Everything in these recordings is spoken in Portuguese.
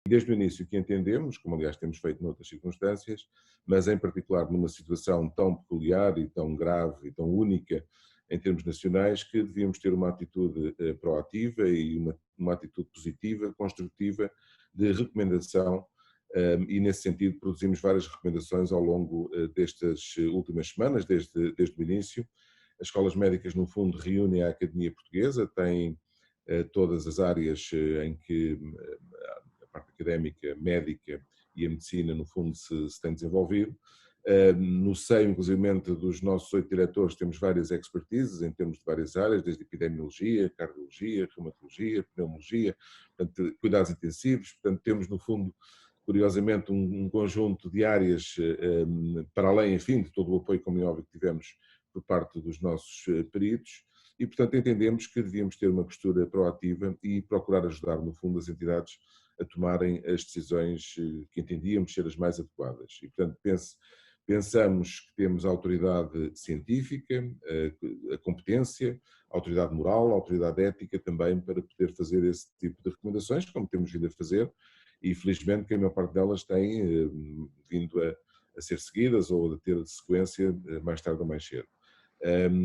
Desde o início que entendemos, como aliás temos feito noutras circunstâncias, mas em particular numa situação tão peculiar e tão grave e tão única em termos nacionais, que devíamos ter uma atitude proativa e uma atitude positiva, construtiva, de recomendação, e nesse sentido produzimos várias recomendações ao longo destas últimas semanas, desde o início. As escolas médicas, no fundo, reúnem a Academia Portuguesa, têm todas as áreas em que a parte académica, médica e a medicina, no fundo, se tem desenvolvido. No seio, inclusive, dos nossos 8 diretores, temos várias expertises em termos de várias áreas, desde epidemiologia, cardiologia, reumatologia, pneumologia, portanto, cuidados intensivos. Portanto, temos, no fundo, curiosamente, um conjunto de áreas para além, enfim, de todo o apoio, como é óbvio, que tivemos por parte dos nossos peritos. E, portanto, entendemos que devíamos ter uma postura proativa e procurar ajudar, no fundo, as entidades a tomarem as decisões que entendíamos ser as mais adequadas. E, portanto, pensamos que temos a autoridade científica, a competência, a autoridade moral, a autoridade ética também para poder fazer esse tipo de recomendações, como temos vindo a fazer, e felizmente que a maior parte delas tem vindo a ser seguidas ou a ter sequência mais tarde ou mais cedo.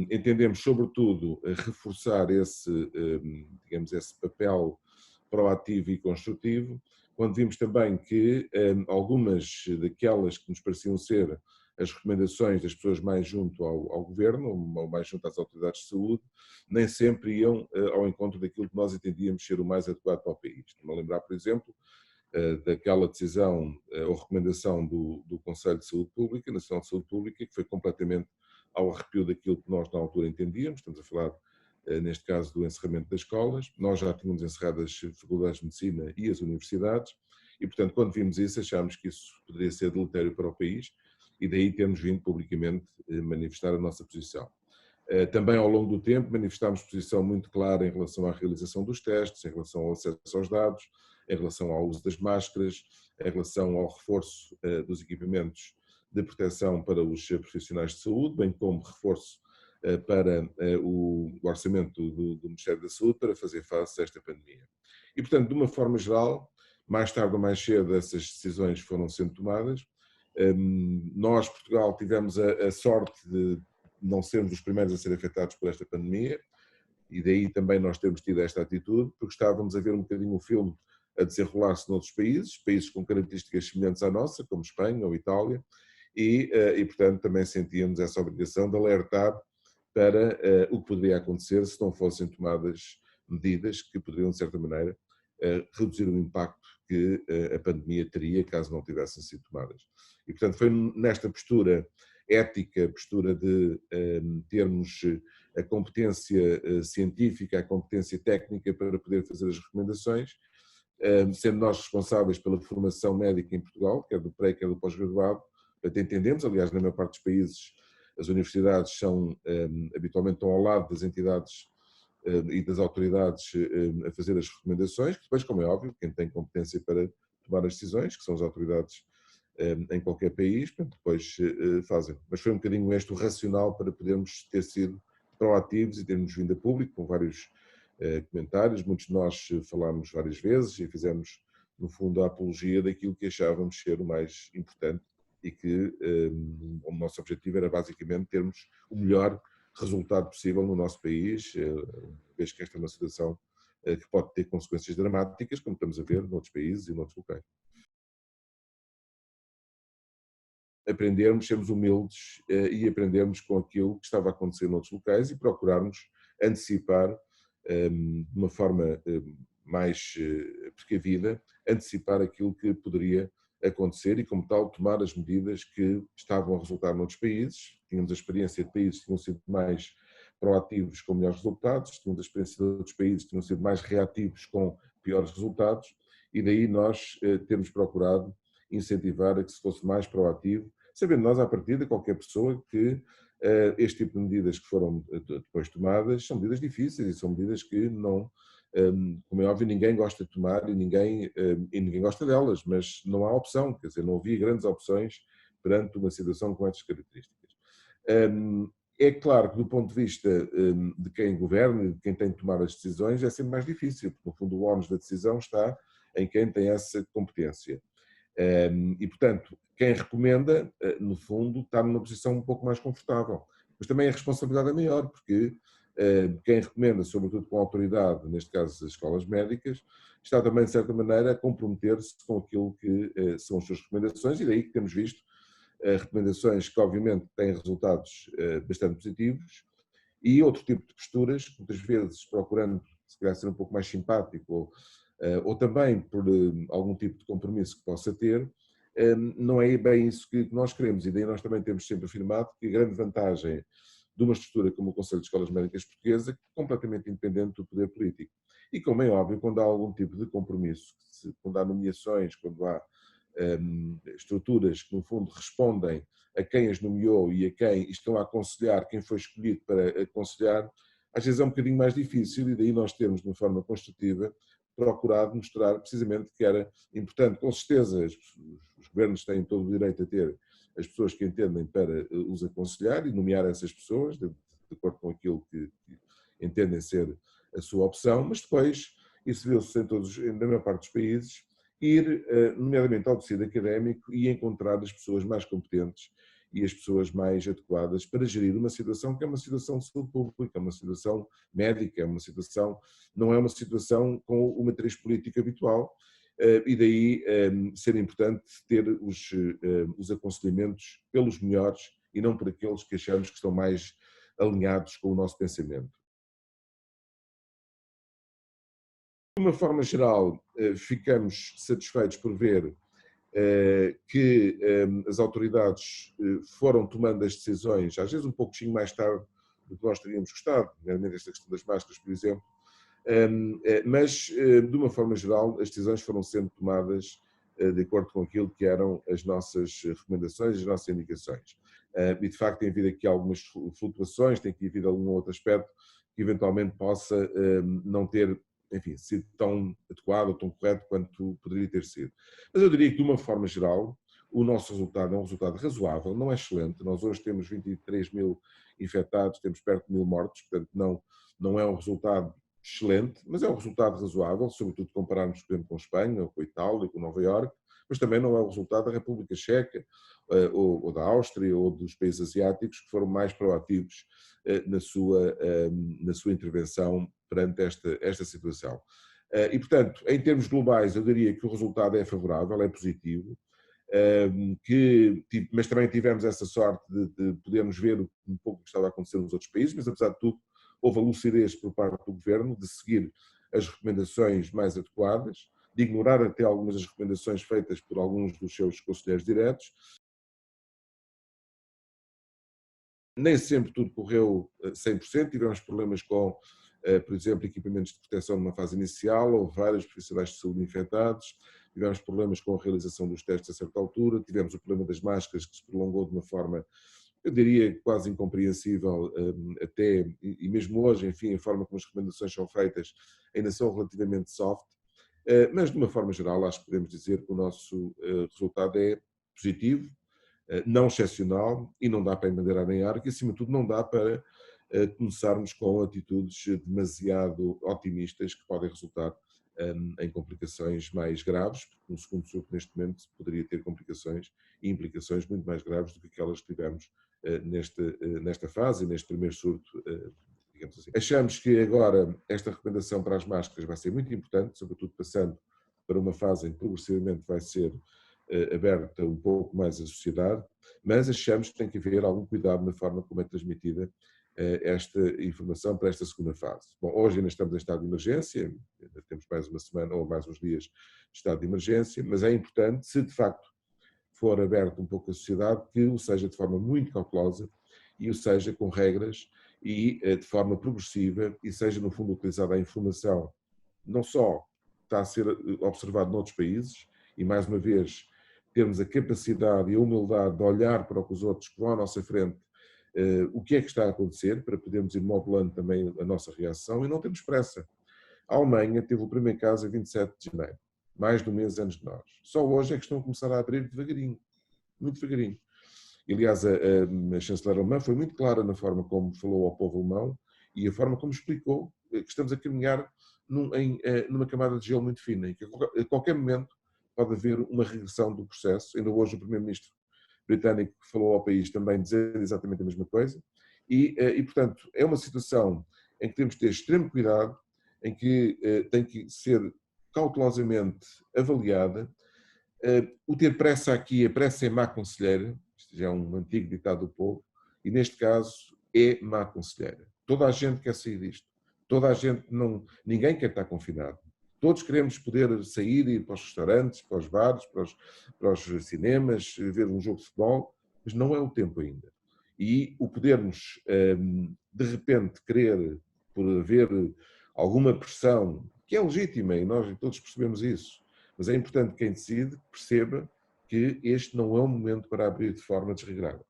Entendemos, sobretudo, reforçar digamos, esse papel proativo e construtivo, quando vimos também que algumas daquelas que nos pareciam ser as recomendações das pessoas mais junto ao governo, ou mais junto às autoridades de saúde, nem sempre iam ao encontro daquilo que nós entendíamos ser o mais adequado para o país. Estou-me a lembrar, por exemplo, daquela decisão ou recomendação do Conselho de Saúde Pública, Nacional de Saúde Pública, que foi completamente ao arrepio daquilo que nós na altura entendíamos. Estamos a falar, neste caso, do encerramento das escolas. Nós já tínhamos encerrado as faculdades de medicina e as universidades e, portanto, quando vimos isso, achámos que isso poderia ser deletério para o país e daí temos vindo publicamente manifestar a nossa posição. Também ao longo do tempo manifestámos posição muito clara em relação à realização dos testes, em relação ao acesso aos dados, em relação ao uso das máscaras, em relação ao reforço dos equipamentos de proteção para os profissionais de saúde, bem como reforço para o orçamento do Ministério da Saúde para fazer face a esta pandemia. E, portanto, de uma forma geral, mais tarde ou mais cedo essas decisões foram sendo tomadas. Nós, Portugal, tivemos a sorte de não sermos os primeiros a ser afetados por esta pandemia e daí também nós temos tido esta atitude, porque estávamos a ver um bocadinho o filme a desenrolar-se noutros países com características semelhantes à nossa, como Espanha ou Itália, e portanto também sentíamos essa obrigação de alertar para o que poderia acontecer se não fossem tomadas medidas que poderiam, de certa maneira, reduzir o impacto que a pandemia teria caso não tivessem sido tomadas. E, portanto, foi nesta postura ética, postura de termos a competência científica, a competência técnica para poder fazer as recomendações, sendo nós responsáveis pela formação médica em Portugal, quer do pré, quer do pós-graduado, entendemos, aliás, na maior parte dos países, as universidades habitualmente estão ao lado das entidades e das autoridades a fazer as recomendações, que depois, como é óbvio, quem tem competência para tomar as decisões, que são as autoridades em qualquer país, depois fazem. Mas foi um bocadinho este o racional para podermos ter sido proativos e termos vindo a público com vários comentários. Muitos de nós falámos várias vezes e fizemos, no fundo, a apologia daquilo que achávamos ser o mais importante e que o nosso objetivo era basicamente termos o melhor resultado possível no nosso país, vez que esta é uma situação que pode ter consequências dramáticas, como estamos a ver noutros países e noutros locais. Aprendermos, sermos humildes e aprendermos com aquilo que estava a acontecer noutros locais e procurarmos antecipar de uma forma mais precavida, antecipar aquilo que poderia acontecer e, como tal, tomar as medidas que estavam a resultar noutros países. Tínhamos a experiência de países que tinham sido mais proativos com melhores resultados, tínhamos a experiência de outros países que tinham sido mais reativos com piores resultados e daí nós temos procurado incentivar a que se fosse mais proativo, sabendo nós, à partida, qualquer pessoa que este tipo de medidas que foram depois tomadas são medidas difíceis e são medidas que não, como é óbvio, ninguém gosta de tomar e ninguém gosta delas, mas não há opção, quer dizer, não havia grandes opções perante uma situação com estas características. É claro que do ponto de vista de quem governa e de quem tem de tomar as decisões é sempre mais difícil, porque no fundo o ónus da decisão está em quem tem essa competência. E, portanto, quem recomenda, no fundo, está numa posição um pouco mais confortável. Mas também a responsabilidade é maior, porque quem recomenda, sobretudo com a autoridade, neste caso as escolas médicas, está também, de certa maneira, a comprometer-se com aquilo que são as suas recomendações, e daí que temos visto recomendações que, obviamente, têm resultados bastante positivos, e outro tipo de posturas, muitas vezes procurando, se calhar, ser um pouco mais simpático, ou também por algum tipo de compromisso que possa ter, não é bem isso que nós queremos. E daí nós também temos sempre afirmado que a grande vantagem de uma estrutura como o Conselho de Escolas Médicas Portuguesa, completamente independente do poder político. E como é óbvio, quando há algum tipo de compromisso, quando há nomeações, quando há estruturas que no fundo respondem a quem as nomeou e a quem estão a aconselhar, quem foi escolhido para aconselhar, às vezes é um bocadinho mais difícil, e daí nós temos, de uma forma construtiva, procurado mostrar precisamente que era importante. Com certeza os governos têm todo o direito a ter as pessoas que entendem para os aconselhar e nomear essas pessoas, de acordo com aquilo que entendem ser a sua opção, mas depois, isso viu-se na maior parte dos países, ir, nomeadamente ao tecido académico, e encontrar as pessoas mais competentes e as pessoas mais adequadas para gerir uma situação que é uma situação de saúde pública, é uma situação médica, é uma situação, não é uma situação com o matriz político habitual, e daí ser importante ter os aconselhamentos pelos melhores e não por aqueles que achamos que estão mais alinhados com o nosso pensamento. De uma forma geral, ficamos satisfeitos por ver que as autoridades foram tomando as decisões, às vezes um pouquinho mais tarde do que nós teríamos gostado, nomeadamente esta questão das máscaras, por exemplo, mas de uma forma geral as decisões foram sendo tomadas de acordo com aquilo que eram as nossas recomendações, as nossas indicações. E de facto tem havido aqui algumas flutuações, tem aqui havido algum outro aspecto que eventualmente possa não ter, enfim, sido tão adequado ou tão correto quanto poderia ter sido. Mas eu diria que, de uma forma geral, o nosso resultado é um resultado razoável, não é excelente. Nós hoje temos 23 mil infectados, temos perto de 1000 mortos, portanto não é um resultado excelente, mas é um resultado razoável, sobretudo compararmos, por exemplo, com Espanha, ou com a Itália, com Nova Iorque, mas também não é o resultado da República Checa, ou da Áustria, ou dos países asiáticos, que foram mais proativos na sua intervenção perante esta situação. E, portanto, em termos globais, eu diria que o resultado é favorável, é positivo, mas também tivemos essa sorte de podermos ver um pouco o que estava a acontecer nos outros países, mas apesar de tudo, houve a lucidez por parte do governo de seguir as recomendações mais adequadas, de ignorar até algumas das recomendações feitas por alguns dos seus conselheiros diretos. Nem sempre tudo correu 100%, tivemos problemas com, por exemplo, equipamentos de proteção numa fase inicial, houve vários profissionais de saúde infectados, tivemos problemas com a realização dos testes a certa altura, tivemos o problema das máscaras, que se prolongou de uma forma, eu diria, quase incompreensível, até, e mesmo hoje, enfim, a forma como as recomendações são feitas ainda são relativamente soft, mas de uma forma geral acho que podemos dizer que o nosso resultado é positivo, não excepcional, e não dá para embandeirar nem ar, que acima de tudo não dá para começarmos com atitudes demasiado otimistas que podem resultar em complicações mais graves, porque um segundo surto neste momento poderia ter complicações e implicações muito mais graves do que aquelas que tivemos nesta fase e neste primeiro surto, digamos assim. Achamos que agora esta recomendação para as máscaras vai ser muito importante, sobretudo passando para uma fase em que progressivamente vai ser aberta um pouco mais à sociedade, mas achamos que tem que haver algum cuidado na forma como é transmitida esta informação para esta segunda fase. Bom, hoje ainda estamos em estado de emergência, ainda temos mais uma semana ou mais uns dias de estado de emergência, mas é importante, se de facto for aberto um pouco à sociedade, que o seja de forma muito cautelosa e o seja com regras e de forma progressiva, e seja no fundo utilizada a informação, não só está a ser observado noutros países, e mais uma vez termos a capacidade e a humildade de olhar para o que os outros que vão à nossa frente, o que é que está a acontecer, para podermos ir modelando também a nossa reação e não termos pressa. A Alemanha teve o primeiro caso a 27 de janeiro, mais de um mês antes de nós. Só hoje é que estão a começar a abrir devagarinho, muito devagarinho. Aliás, a chanceler alemã foi muito clara na forma como falou ao povo alemão e a forma como explicou que estamos a caminhar numa camada de gelo muito fina e que a qualquer momento pode haver uma regressão do processo. Ainda hoje o Primeiro-Ministro britânico falou ao país também dizer exatamente a mesma coisa e, portanto, é uma situação em que temos de ter extremo cuidado, em que tem que ser cautelosamente avaliada. O ter pressa aqui, a pressa é má conselheira, isto já é um antigo ditado do povo, e neste caso é má conselheira. Toda a gente quer sair disto, toda a gente ninguém quer estar confinado. Todos queremos poder sair, ir para os restaurantes, para os bares, para os cinemas, ver um jogo de futebol, mas não é o tempo ainda. E o podermos, de repente, querer, por haver alguma pressão, que é legítima, e nós todos percebemos isso, mas é importante que quem decide perceba que este não é um momento para abrir de forma desregrada.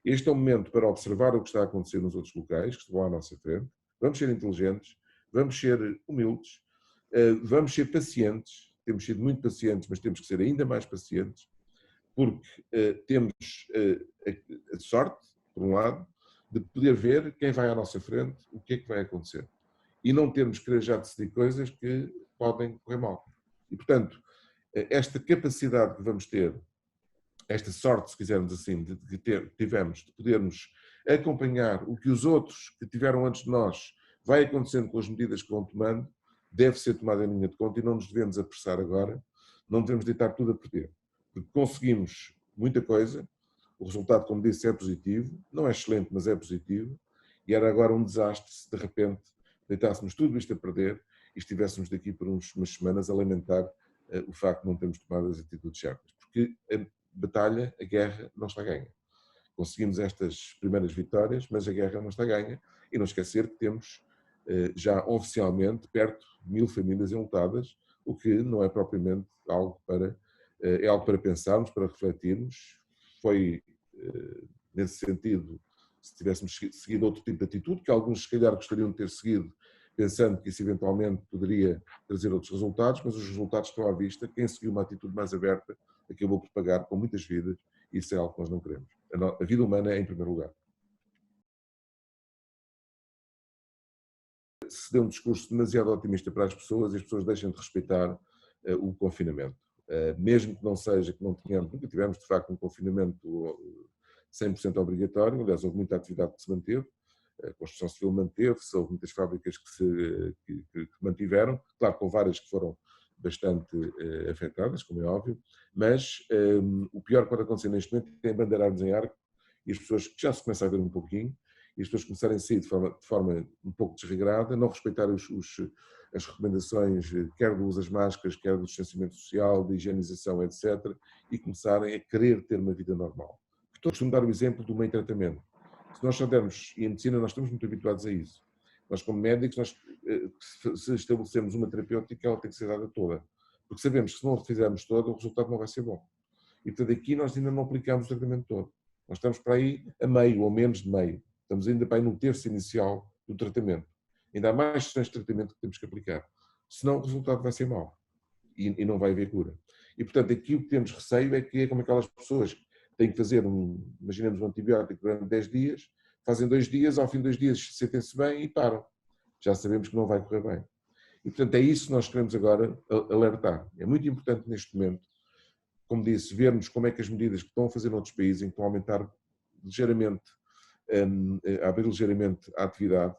Este é um momento para observar o que está a acontecer nos outros locais, que estão à nossa frente. Vamos ser inteligentes, vamos ser humildes, vamos ser pacientes. Temos sido muito pacientes, mas temos que ser ainda mais pacientes, porque temos a sorte, por um lado, de poder ver quem vai à nossa frente, o que é que vai acontecer. E não termos que querer já decidir coisas que podem correr mal. E, portanto, esta capacidade que vamos ter, esta sorte, se quisermos assim, tivemos de podermos acompanhar o que os outros que tiveram antes de nós vai acontecendo com as medidas que vão tomando, deve ser tomada em linha de conta e não nos devemos apressar agora, não devemos deitar tudo a perder. Porque conseguimos muita coisa, o resultado, como disse, é positivo, não é excelente, mas é positivo, e era agora um desastre se de repente deitássemos tudo isto a perder e estivéssemos daqui por umas semanas a lamentar o facto de não termos tomado as atitudes certas. Porque a batalha, a guerra, não está ganha. Conseguimos estas primeiras vitórias, mas a guerra não está ganha. E não esquecer que temos já oficialmente perto de 1000 famílias enlutadas, o que não é propriamente algo para... É algo para pensarmos, para refletirmos. Foi, nesse sentido, se tivéssemos seguido outro tipo de atitude, que alguns se calhar gostariam de ter seguido, pensando que isso eventualmente poderia trazer outros resultados, mas os resultados estão à vista. Quem seguiu uma atitude mais aberta acabou por pagar com muitas vidas, e isso é algo que nós não queremos. A vida humana é em primeiro lugar. Se dê um discurso demasiado otimista para as pessoas deixam de respeitar o confinamento. Mesmo que não seja, que não tenhamos, nunca tivemos de facto um confinamento 100% obrigatório, aliás houve muita atividade que se manteve, a construção civil manteve-se, houve muitas fábricas que mantiveram, claro que houve várias que foram bastante afetadas, como é óbvio, mas o pior que pode acontecer neste momento é bandeirarmos em arco e as pessoas, que já se começa a ver um pouquinho, e as pessoas começarem a sair de forma um pouco desregrada, não respeitar as recomendações, quer do uso das máscaras, quer do distanciamento social, de higienização, etc., e começarem a querer ter uma vida normal. Estou a costumo dar o exemplo do meio tratamento. Se nós soubermos, e a medicina nós estamos muito habituados a isso, nós como médicos, se estabelecemos uma terapêutica, ela tem que ser dada toda, porque sabemos que se não a fizermos toda, o resultado não vai ser bom. E portanto aqui nós ainda não aplicamos o tratamento todo. Nós estamos para aí a meio ou menos de meio. Estamos ainda para aí no terço inicial do tratamento. Ainda há mais sessões de tratamento que temos que aplicar. Senão o resultado vai ser mau e não vai haver cura. E portanto aqui o que temos receio é que é como aquelas pessoas que têm que fazer, imaginemos um antibiótico durante 10 dias, fazem 2 dias, ao fim de 2 dias sentem-se bem e param. Já sabemos que não vai correr bem. E portanto é isso que nós queremos agora alertar. É muito importante neste momento, como disse, vermos como é que as medidas que estão a fazer noutros países, em que estão a aumentar ligeiramente, a abrir ligeiramente a atividade,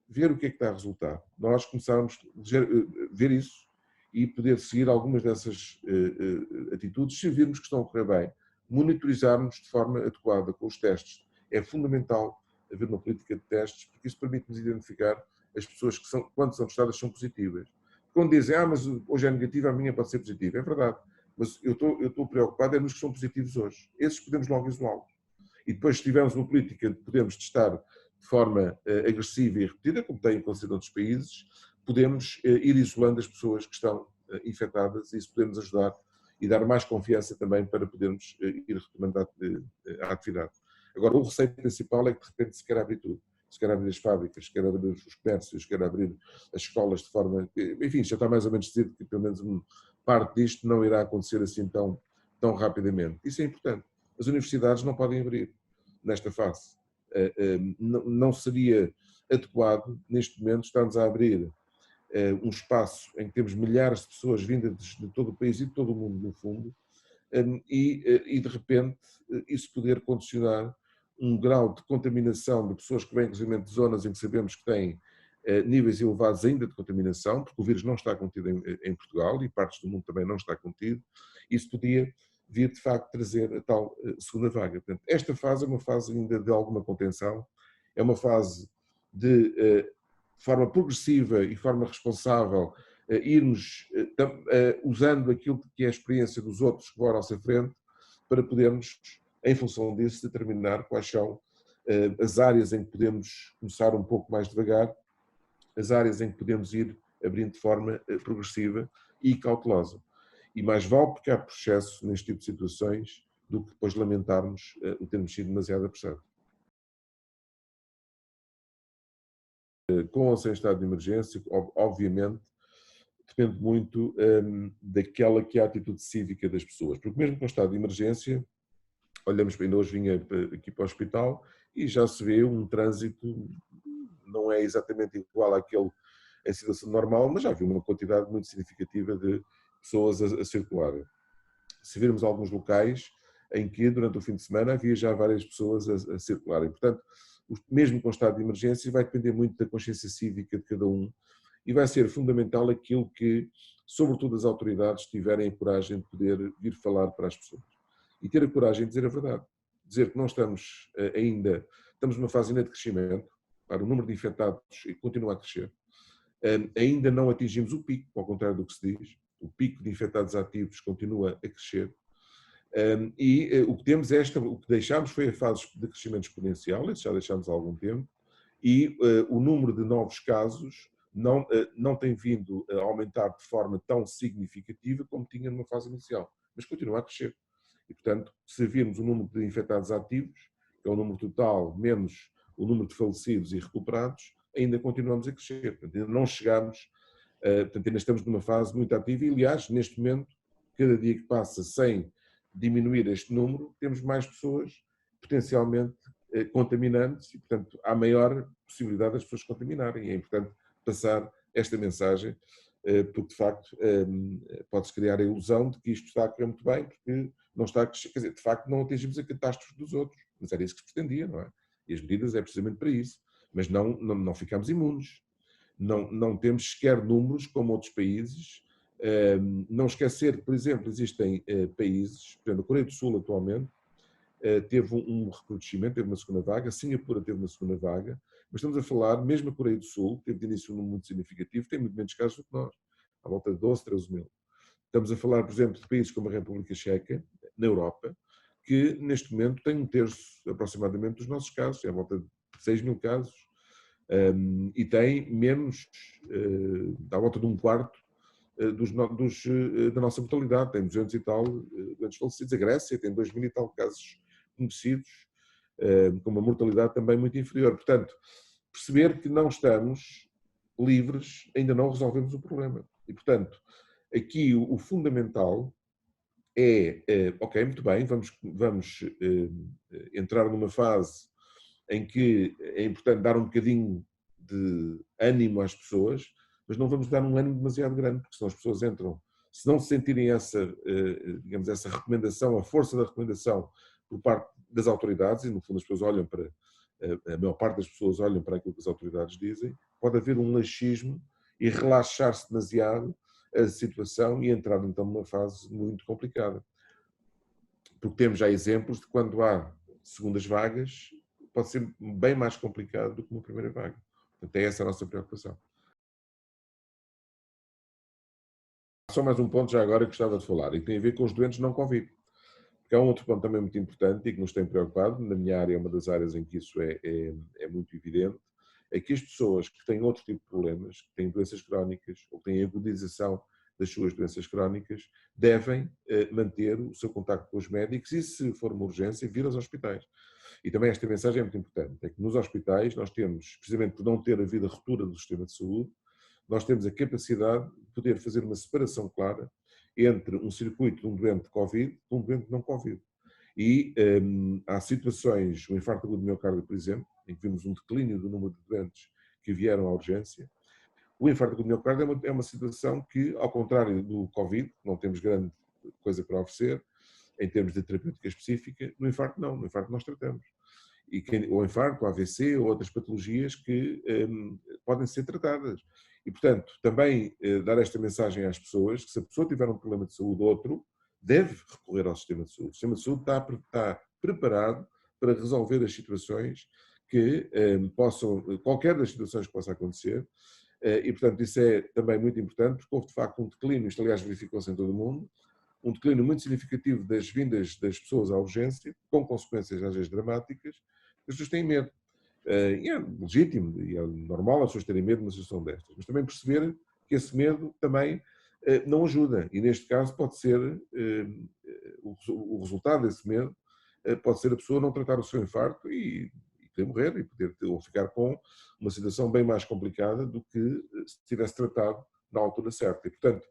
ver o que é que está a resultar. Nós começarmos a ver isso e poder seguir algumas dessas atitudes, se virmos que estão a correr bem, monitorizarmos de forma adequada com os testes. É fundamental haver uma política de testes, porque isso permite-nos identificar as pessoas que, quando são testadas, são positivas. Quando dizem, mas hoje é negativo, amanhã pode ser positivo. É verdade, mas eu estou preocupado nos que são positivos hoje. Esses podemos logo isolá-los. E depois, se tivermos uma política de podermos testar de forma agressiva e repetida, como tem acontecido em outros países, podemos ir isolando as pessoas que estão infectadas e isso podemos ajudar e dar mais confiança também para podermos ir retomando a atividade. Agora, o receio principal é que de repente se quer abrir tudo. Se quer abrir as fábricas, se quer abrir os comércios, se quer abrir as escolas de forma... Enfim, já está mais ou menos decidido que pelo menos parte disto não irá acontecer assim tão rapidamente. Isso é importante. As universidades não podem abrir nesta fase. Não seria adequado, neste momento, está-nos a abrir um espaço em que temos milhares de pessoas vindas de todo o país e de todo o mundo, no fundo, e de repente isso poder condicionar um grau de contaminação de pessoas que vêm, inclusive, de zonas em que sabemos que têm níveis elevados ainda de contaminação, porque o vírus não está contido em Portugal e partes do mundo também não está contido, isso podia vir, de facto, trazer a tal segunda vaga. Portanto, esta fase é uma fase ainda de alguma contenção, é uma fase de forma progressiva e forma responsável irmos usando aquilo que é a experiência dos outros que vão à nossa frente para podermos, em função disso, determinar quais são as áreas em que podemos começar um pouco mais devagar, as áreas em que podemos ir abrindo de forma progressiva e cautelosa. E mais vale porque há processo neste tipo de situações do que depois lamentarmos o termos sido demasiado apressados. Com ou sem estado de emergência, obviamente, depende muito daquela que é a atitude cívica das pessoas. Porque mesmo com o estado de emergência, olhamos bem, hoje vinha aqui para o hospital e já se vê um trânsito, não é exatamente igual àquele em situação normal, mas já havia uma quantidade muito significativa de pessoas a circular. Se virmos alguns locais em que durante o fim de semana havia já várias pessoas a circularem. Portanto, mesmo com o estado de emergência, vai depender muito da consciência cívica de cada um e vai ser fundamental aquilo que, sobretudo, as autoridades tiverem a coragem de poder vir falar para as pessoas. E ter a coragem de dizer a verdade. Dizer que não estamos ainda, estamos numa fase ainda de crescimento, para o número de infectados continua a crescer. Ainda não atingimos o pico, ao contrário do que se diz. O pico de infectados ativos continua a crescer. O que temos o que deixámos foi a fase de crescimento exponencial, isso já deixámos há algum tempo, e o número de novos casos não tem vindo a aumentar de forma tão significativa como tinha numa fase inicial, mas continua a crescer. E, portanto, se virmos o número de infectados ativos, que é o número total, menos o número de falecidos e recuperados, ainda continuamos a crescer. Portanto, ainda não chegamos, portanto, ainda estamos numa fase muito ativa e, aliás, neste momento, cada dia que passa sem diminuir este número, temos mais pessoas potencialmente contaminantes e, portanto, há maior possibilidade das pessoas contaminarem. E é importante passar esta mensagem, porque, de facto, pode-se criar a ilusão de que isto está a correr muito bem, porque não está a crescer. Quer dizer, de facto, não atingimos a catástrofe dos outros, mas era isso que se pretendia, não é? E as medidas é precisamente para isso. Mas não ficamos imunes. Não temos sequer números como outros países. Não esquecer que, por exemplo, existem países, por exemplo, a Coreia do Sul atualmente teve um recrudescimento, teve uma segunda vaga, Singapura teve uma segunda vaga, mas estamos a falar, mesmo a Coreia do Sul, que teve de início um número muito significativo, tem muito menos casos do que nós, à volta de 12, 13 mil. Estamos a falar, por exemplo, de países como a República Checa, na Europa, que neste momento tem um terço aproximadamente dos nossos casos, é à volta de 6 mil casos, e tem menos, à volta de um quarto da nossa mortalidade, tem 200 e tal doentes falecidos. A Grécia tem 2.000 e tal casos conhecidos, com uma mortalidade também muito inferior. Portanto, perceber que não estamos livres, ainda não resolvemos o problema. E, portanto, aqui o fundamental ok, muito bem, vamos entrar numa fase em que é importante dar um bocadinho de ânimo às pessoas, mas não vamos dar um ânimo demasiado grande, porque senão as pessoas entram, se não se sentirem digamos, essa recomendação, a força da recomendação por parte das autoridades, e no fundo as pessoas olham para, a maior parte das pessoas olham para aquilo que as autoridades dizem, pode haver um laxismo e relaxar-se demasiado a situação e entrar então numa fase muito complicada. Porque temos já exemplos de quando há segundas vagas, pode ser bem mais complicado do que uma primeira vaga. Portanto, é essa a nossa preocupação. Só mais um ponto já agora que gostava de falar, e que tem a ver com os doentes não Covid. Porque há um outro ponto também muito importante e que nos tem preocupado, na minha área é uma das áreas em que isso é muito evidente, é que as pessoas que têm outro tipo de problemas, que têm doenças crónicas ou que têm agudização das suas doenças crónicas, devem manter o seu contacto com os médicos e, se for uma urgência, vir aos hospitais. E também esta mensagem é muito importante, é que nos hospitais nós temos, precisamente por não ter havido a ruptura do sistema de saúde, nós temos a capacidade de poder fazer uma separação clara entre um circuito de um doente de Covid e um doente não Covid. E há situações, o infarto agudo do miocárdio, por exemplo, em que vimos um declínio do número de doentes que vieram à urgência. O infarto agudo do miocárdio é uma situação que, ao contrário do Covid, não temos grande coisa para oferecer, em termos de terapêutica específica, no infarto não, no infarto nós tratamos. O infarto, o AVC ou outras patologias que podem ser tratadas. E, portanto, também dar esta mensagem às pessoas que se a pessoa tiver um problema de saúde outro, deve recorrer ao sistema de saúde. O sistema de saúde está preparado para resolver as situações que qualquer das situações que possa acontecer, e, portanto, isso é também muito importante, porque houve, de facto, um declínio, isto, aliás, verificou-se em todo o mundo, um declínio muito significativo das vindas das pessoas à urgência, com consequências, às vezes, dramáticas. As pessoas têm medo. E é legítimo, e é normal as pessoas terem medo numa situação destas, mas também perceber que esse medo também não ajuda, e neste caso pode ser, o resultado desse medo pode ser a pessoa não tratar o seu infarto e poder morrer e poder ou ficar com uma situação bem mais complicada do que se tivesse tratado na altura certa. E, portanto,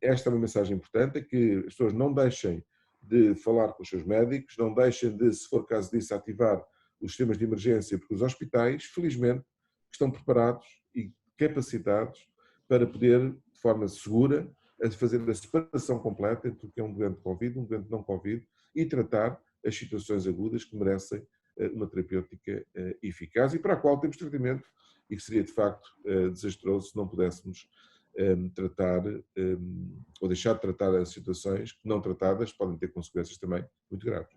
esta é uma mensagem importante, é que as pessoas não deixem de falar com os seus médicos, não deixem de, se for caso disso, ativar os sistemas de emergência, porque os hospitais, felizmente, estão preparados e capacitados para poder, de forma segura, fazer a separação completa entre o que é um doente Covid, um doente não Covid, e tratar as situações agudas que merecem uma terapêutica eficaz e para a qual temos tratamento e que seria de facto desastroso se não pudéssemos tratar ou deixar de tratar as situações que não tratadas podem ter consequências também muito graves.